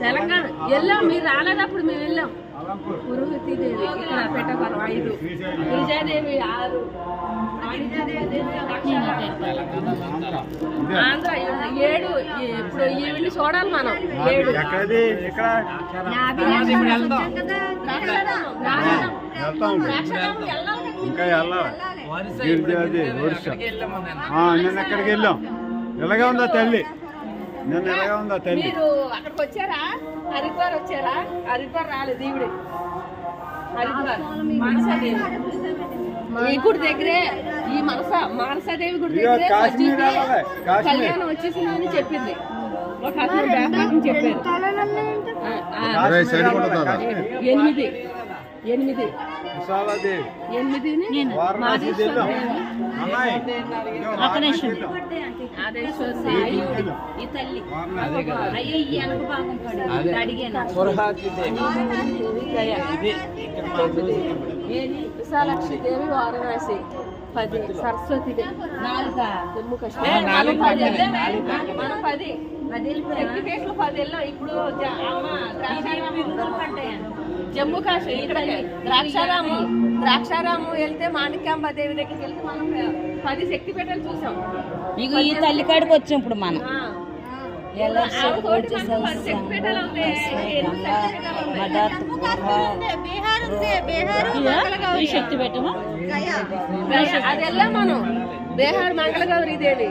తెలంగాణ వెళ్ళాం. మీరు రాలేదప్పుడు మేము వెళ్ళాం. పురుహూతి దేవి ఇక్కడ పెట్టవరం 5, గిరిజాదేవి 6, ఆంధ్ర 7. ఇప్పుడు ఇవన్నీ చూడాలి మనం. 7 ఇంకా వెళ్ళాలి. గిరిజాది ఒడిశా నిన్న ఎక్కడికి వెళ్ళాం. ఎలాగా ఉందా తల్లి? నిన్న ఎలాగా ఉందా తల్లి? మీరు అక్కడికి వచ్చారా? హరిద్వార్ వచ్చారా? హరిద్వార్ రాలేదు. ఈవిడే హరిద్వార్ మానసాదేవి ఈ గుడి దగ్గరే. ఈ మానసాదేవి గుడి దగ్గరే కళ్యాణం వచ్చేసిందని చెప్పింది. ఒక అతను బ్యాపారం చెప్పారు. 8 విశాలాక్షి దేవి వారణాసి 10, సరస్వతి దేవి 4, జమ్మూ కాశ్మీర్ 10 వెళ్ళాం. ఇప్పుడు జమ్మూ కాశ్మీర్ ఇక్కడ ద్రాక్షారాము వెళ్తే మాణిక్యాంబ దేవి దగ్గరికి వెళ్తే మనం 10 శక్తిపీఠాలు చూసాం. ఇక ఈ తల్లి కాడికి వచ్చాం ఇప్పుడు మనం. శక్తి పెట్టమా అది వెళ్ళాం మనం. బీహార్ మంగళగౌరి దేవి